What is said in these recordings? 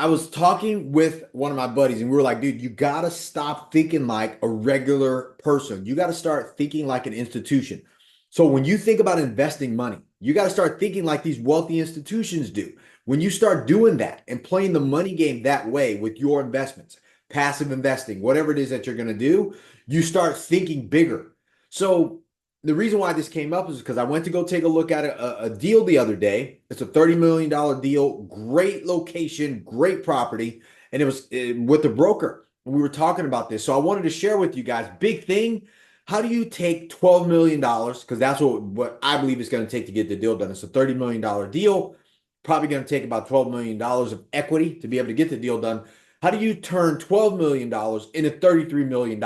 I was talking with one of my buddies, and we were like, dude, you got to stop thinking like a regular person. You got to start thinking like an institution. So when you think about investing money, you got to start thinking like these wealthy institutions do. When you start doing that and playing the money game that way with your investments, passive investing, whatever it is that you're going to do, you start thinking bigger. So the reason why this came up is because I went to go take a look at a deal the other day. It's a $30 million deal, great location, great property, and it was with the broker. We were talking about this. So I wanted to share with you guys, big thing. How do you take $12 million? Because that's what I believe it's going to take to get the deal done. It's a $30 million deal, probably going to take about $12 million of equity to be able to get the deal done. How do you turn $12 million into $33 million?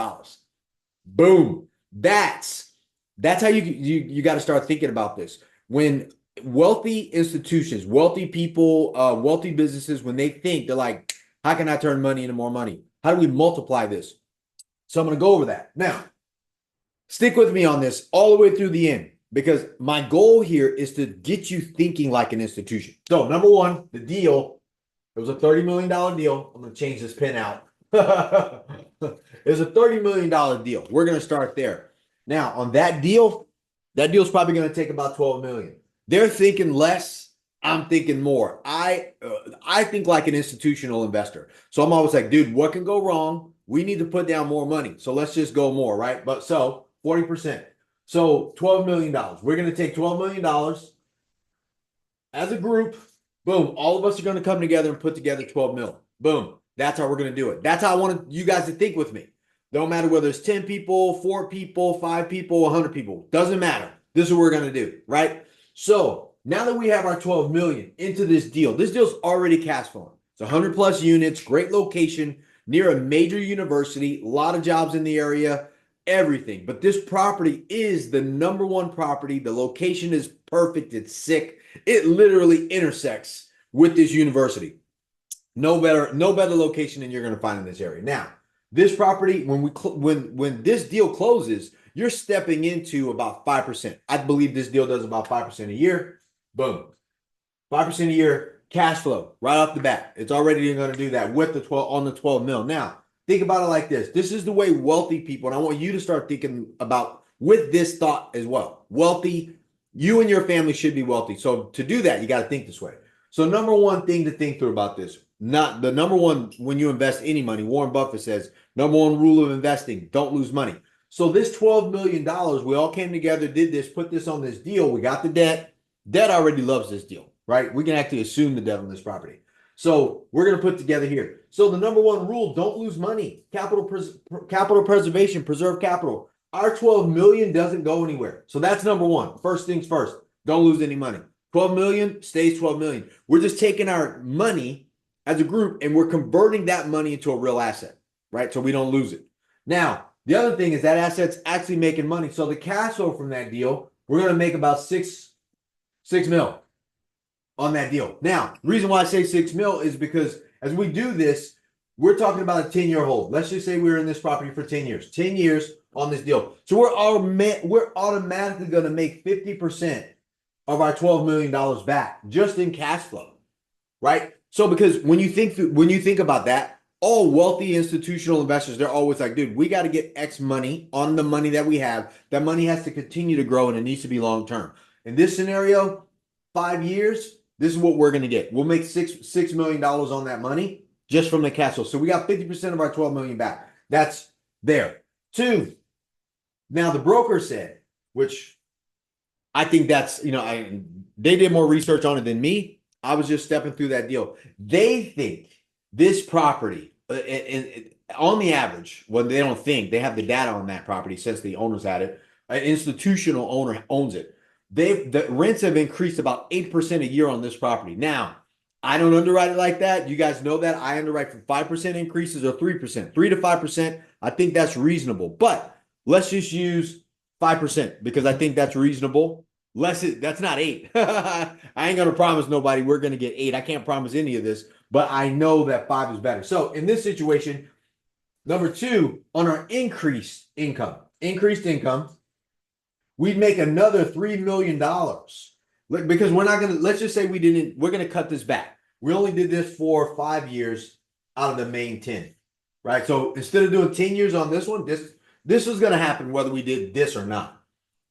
Boom. That's how you got to start thinking about this. When wealthy institutions, wealthy people, wealthy businesses, when they think, they're like, how can I turn money into more money? How do we multiply this? So I'm going to go over that. Now, stick with me on this all the way through the end because my goal here is to get you thinking like an institution. So, number one, the deal, it was a $30 million deal. I'm going to change this pen out. It was a $30 million deal. We're going to start there. Now, on that deal's probably going to take about 12 million. They're thinking less. I'm thinking more. I think like an institutional investor. So I'm always like, dude, what can go wrong? We need to put down more money. So let's just go more, right? But so 40%. So $12 million. We're going to take $12 million as a group. Boom. All of us are going to come together and put together 12 mil. Boom. That's how we're going to do it. That's how I want you guys to think with me. Don't matter whether it's 10 people, 4 people, 5 people, 100 people. Doesn't matter. This is what we're going to do, right? So now that we have our 12 million into this deal's already cash flowing. It's 100 plus units, great location, near a major university, a lot of jobs in the area, everything. But this property is the number one property. The location is perfect. It's sick. It literally intersects with this university. No better location than you're going to find in this area. Now, this property, when this deal closes, you're stepping into about 5%. I believe this deal does about 5% a year. Boom. 5% a year cash flow right off the bat. It's already going to do that with the 12 on the 12 mil. Now, think about it like this. This is the way wealthy people, and I want you to start thinking about with this thought as well. Wealthy, you and your family should be wealthy. So to do that, you got to think this way. So number one thing to think through about this, not the number one when you invest any money, Warren Buffett says, number one rule of investing, don't lose money. So this $12 million, we all came together, did this, put this on this deal. We got the debt. Debt already loves this deal, right? We can actually assume the debt on this property. So we're going to put together here. So the number one rule, don't lose money. Capital preservation, preserve capital. Our 12 million doesn't go anywhere. So that's number one. First things first, don't lose any money. 12 million stays 12 million. We're just taking our money as a group and we're converting that money into a real asset, right? So we don't lose it. Now, the other thing is that asset's actually making money. So the cash flow from that deal, we're going to make about six mil on that deal. Now, the reason why I say 6 mil is because as we do this, we're talking about a 10-year hold. Let's just say we're in this property for 10 years. 10 years on this deal. So we're automatically going to make 50% of our $12 million back just in cash flow, right? So because when you think about that, all wealthy institutional investors, they're always like, dude, we got to get X money on the money that we have. That money has to continue to grow and it needs to be long term. In this scenario, 5 years, this is what we're going to get. We'll make $6 million on that money just from the cash flow. So we got 50% of our 12 million back. That's there. Two, now the broker said, which I think that's, they did more research on it than me. I was just stepping through that deal. They think this property, on the average, well, they don't think, they have the data on that property since the owners had it. An institutional owner owns it. The rents have increased about 8% a year on this property. Now, I don't underwrite it like that. You guys know that. I underwrite for 5% increases or 3%. 3 to 5%, I think that's reasonable. But let's just use 5% because I think that's reasonable. That's not 8. I ain't going to promise nobody we're going to get 8. I can't promise any of this, but I know that 5 is better. So in this situation, number 2, on our increased income, we'd make another $3 million because we're not going to, let's just say we're going to cut this back. we only did this for 5 years out of the main 10, right? So instead of doing 10 years on this one, this was going to happen whether we did this or not.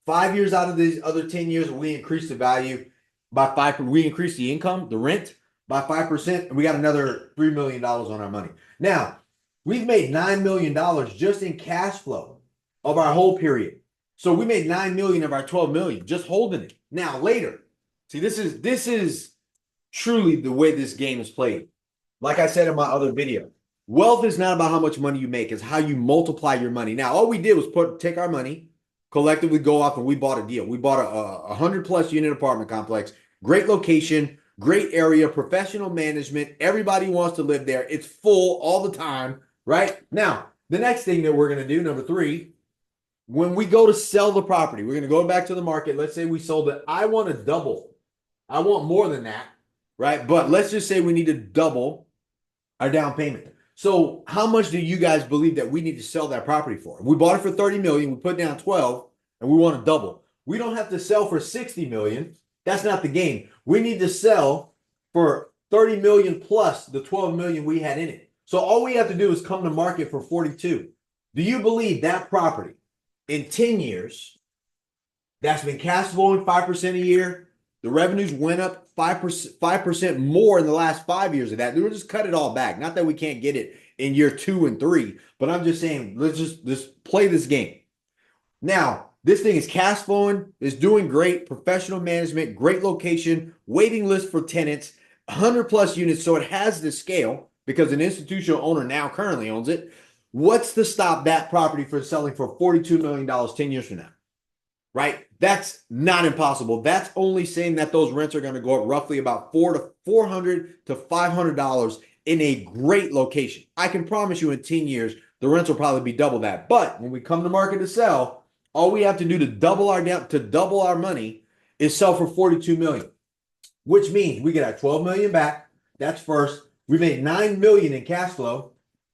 5 years out of these other 10 years, we increased the value by 5. We increased the income, the rent by 5%, and we got another $3 million on our money. Now, we've made $9 million just in cash flow of our whole period. So we made $9 million of our $12 million just holding it. Now, later, see, this is truly the way this game is played. Like I said in my other video, wealth is not about how much money you make, it's how you multiply your money. Now, all we did was take our money, collectively go off, and we bought a deal. We bought a 100+ unit apartment complex, great location, great area, professional management. Everybody wants to live there. It's full all the time, right? Now, the next thing that we're going to do, number 3, when we go to sell the property, we're going to go back to the market. Let's say we sold it. I want to double. I want more than that, right? But let's just say we need to double our down payment. So how much do you guys believe that we need to sell that property for? We bought it for 30 million. We put down 12 and we want to double. We don't have to sell for 60 million. That's not the game. We need to sell for 30 million plus the 12 million we had in it. So all we have to do is come to market for 42. Do you believe that property in 10 years that's been cash flowing 5% a year? The revenues went up 5% more in the last 5 years of that. We'll just cut it all back. Not that we can't get it in year 2 and 3, but I'm just saying, let's just play this game. Now, this thing is cash flowing, is doing great, professional management, great location, waiting list for tenants, 100+ units. So it has the scale because an institutional owner now currently owns it. What's to stop that property from selling for $42 million 10 years from now? Right? That's not impossible. That's only saying that those rents are going to go up roughly about $400 to $500 in a great location. I can promise you in 10 years, the rents will probably be double that. But when we come to market to sell, all we have to do to double our money is sell for 42 million, which means we get our 12 million back. That's first. We made 9 million in cash flow,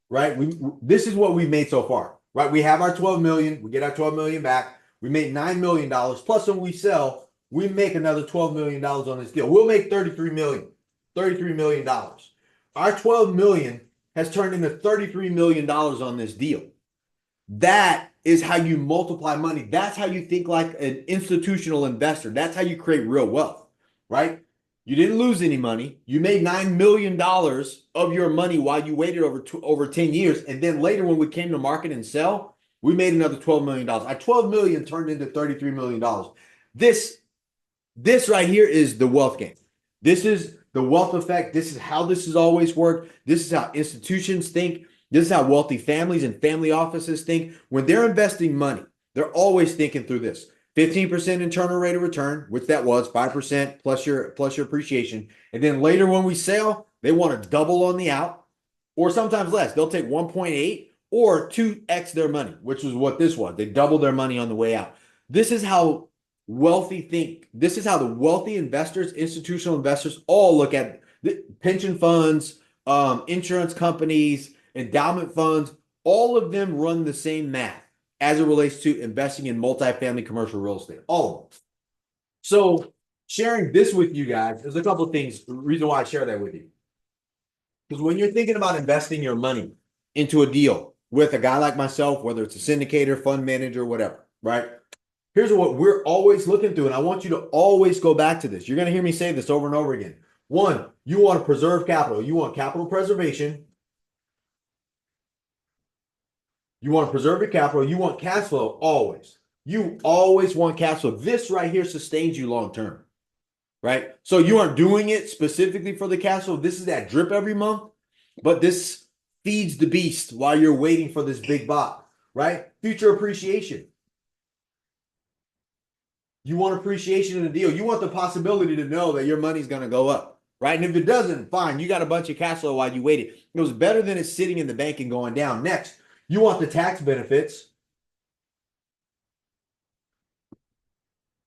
right? This is what we've made so far, right? We have our 12 million. We get our 12 million back. We made $9 million. Plus, when we sell, we make another $12 million on this deal. We'll make $33 million. Our 12 million has turned into $33 million on this deal. That is how you multiply money. That's how you think like an institutional investor. That's how you create real wealth, right? You didn't lose any money. You made $9 million of your money while you waited over 10 years. And then later when we came to market and sell, we made another $12 million. Our 12 million turned into $33 million. This right here is the wealth game. This is the wealth effect. This is how this has always worked. This is how institutions think. This is how wealthy families and family offices think. When they're investing money, they're always thinking through this. 15% internal rate of return, which that was 5% plus your appreciation. And then later when we sell, they want to double on the out or sometimes less. They'll take 1.8 or 2x their money, which is what this was. They doubled their money on the way out. This is how wealthy think. This is how the wealthy investors, institutional investors all look at pension funds, insurance companies, endowment funds. All of them run the same math as it relates to investing in multifamily commercial real estate. All of them. So sharing this with you guys, there's a couple of things, the reason why I share that with you. Because when you're thinking about investing your money into a deal with a guy like myself, whether it's a syndicator, fund manager, whatever, right? Here's what we're always looking through, and I want you to always go back to this. You're going to hear me say this over and over again. One, you want to preserve capital. You want capital preservation. You want to preserve your capital. You want cash flow always. You always want cash flow. This right here sustains you long term, right? So you aren't doing it specifically for the cash flow. This is that drip every month, but this feeds the beast while you're waiting for this big bop, right? Future appreciation. You want appreciation in the deal. You want the possibility to know that your money's going to go up, right? And if it doesn't, fine. You got a bunch of cash flow while you waited. It was better than it sitting in the bank and going down. Next, you want the tax benefits.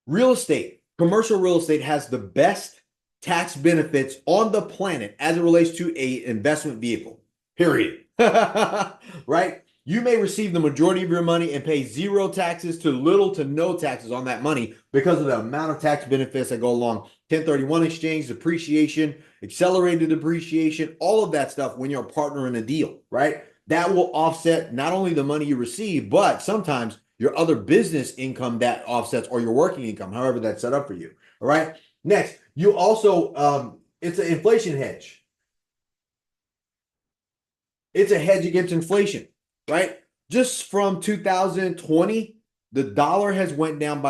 Real estate, commercial real estate has the best tax benefits on the planet as it relates to a investment vehicle, period. Right? You may receive the majority of your money and pay zero taxes to little to no taxes on that money because of the amount of tax benefits that go along 1031 exchange, depreciation, accelerated depreciation, all of that stuff when you're a partner in a deal, right? That will offset not only the money you receive, but sometimes your other business income that offsets or your working income, however that's set up for you. All right. Next, you also, it's an inflation hedge. It's a hedge against inflation, right? Just from 2020, the dollar has went down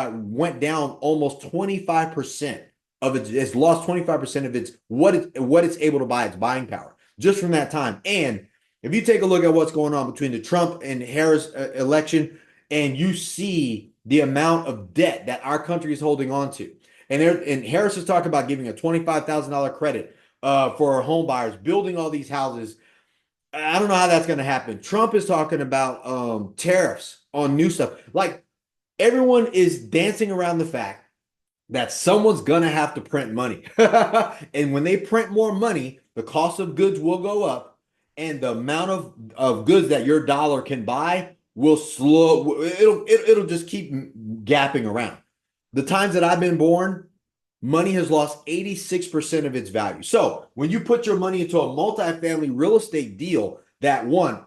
almost 25% of it's lost 25% of its what it's able to buy, its buying power, just from that time. And if you take a look at what's going on between the Trump and Harris election, and you see the amount of debt that our country is holding on to, and Harris is talking about giving a $25,000 credit for home buyers, building all these houses. I don't know how that's going to happen. Trump is talking about tariffs on new stuff. Like, everyone is dancing around the fact that someone's going to have to print money. And when they print more money, the cost of goods will go up, and the amount of goods that your dollar can buy will slow. It'll just keep gapping around. The times that I've been born, money has lost 86% of its value. So when you put your money into a multifamily real estate deal, that one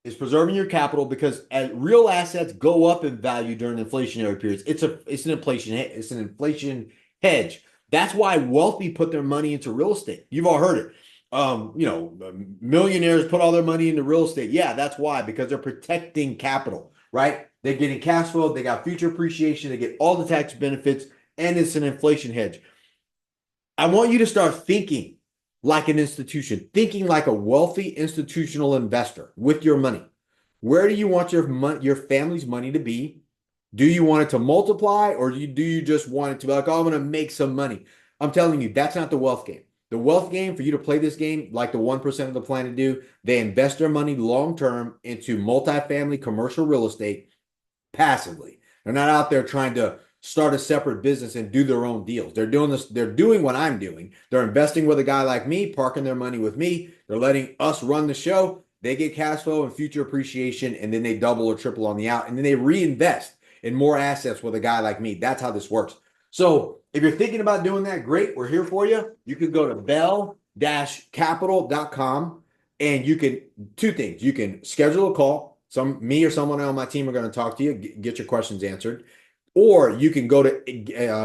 is preserving your capital, because as real assets go up in value during inflationary periods. It's an inflation hedge. That's why wealthy put their money into real estate. You've all heard it. Millionaires put all their money into real estate. Yeah, that's why, because they're protecting capital, right? They're getting cash flow, they got future appreciation, they get all the tax benefits, and it's an inflation hedge. I want you to start thinking like an institution, thinking like a wealthy institutional investor with your money. Where do you want your family's money to be? Do you want it to multiply, or do you just want it to be like, oh, I'm going to make some money? I'm telling you, that's not the wealth game. The wealth game, for you to play this game like the 1% of the planet do, they invest their money long-term into multifamily commercial real estate passively. They're not out there trying to start a separate business and do their own deals. They're doing this. They're doing what I'm doing. They're investing with a guy like me, parking their money with me. They're letting us run the show. They get cash flow and future appreciation, and then they double or triple on the out, and then they reinvest in more assets with a guy like me. That's how this works. So if you're thinking about doing that, great. We're here for you. You can go to bell-capital.com, and you can, two things. You can schedule a call. Me or someone on my team are going to talk to you, get your questions answered. Or you can go to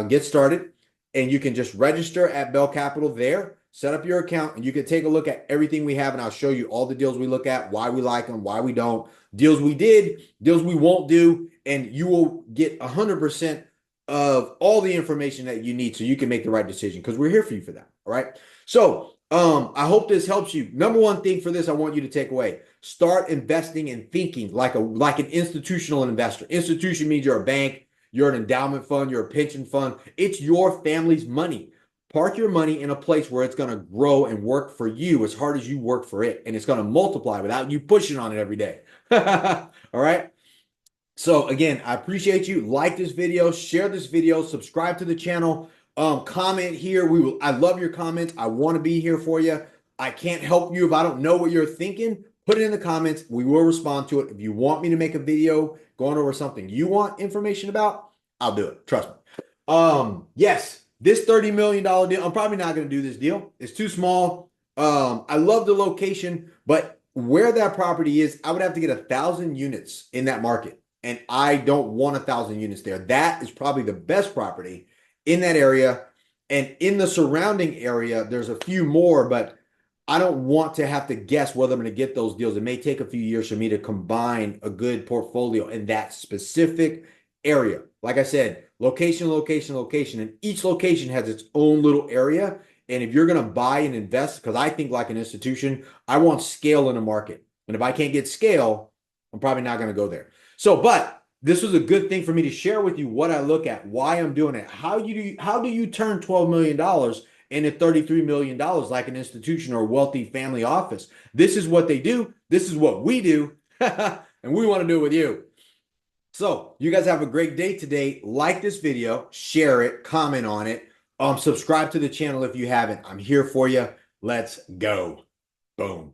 Get Started, and you can just register at Bell Capital there, set up your account, and you can take a look at everything we have, and I'll show you all the deals we look at, why we like them, why we don't, deals we did, deals we won't do, and you will get 100% of all the information that you need so you can make the right decision, because we're here for you for that, all right? So I hope this helps you. Number one thing for this I want you to take away: start investing and thinking like an institutional investor. Institution means you're a bank, you're an endowment fund, you're a pension fund. It's your family's money. Park your money in a place where it's going to grow and work for you as hard as you work for it, and it's going to multiply without you pushing on it every day. All right? So again, I appreciate you. Like this video, share this video, subscribe to the channel, comment here. I love your comments. I want to be here for you. I can't help you if I don't know what you're thinking. Put it in the comments. We will respond to it. If you want me to make a video going over something you want information about, I'll do it. Trust me. Yes, this $30 million deal, I'm probably not going to do this deal. It's too small. I love the location, but where that property is, I would have to get 1,000 units in that market. And I don't want 1,000 units there. That is probably the best property in that area. And in the surrounding area, there's a few more, but I don't want to have to guess whether I'm going to get those deals. It may take a few years for me to combine a good portfolio in that specific area. Like I said, location, location, location. And each location has its own little area. And if you're going to buy and invest, because I think like an institution, I want scale in a market. And if I can't get scale, I'm probably not going to go there. So, but this was a good thing for me to share with you what I look at, why I'm doing it. How do you turn $12 million into $33 million like an institution or wealthy family office? This is what they do. This is what we do. And we want to do it with you. So you guys have a great day today. Like this video, share it, comment on it. Subscribe to the channel if you haven't. I'm here for you. Let's go. Boom.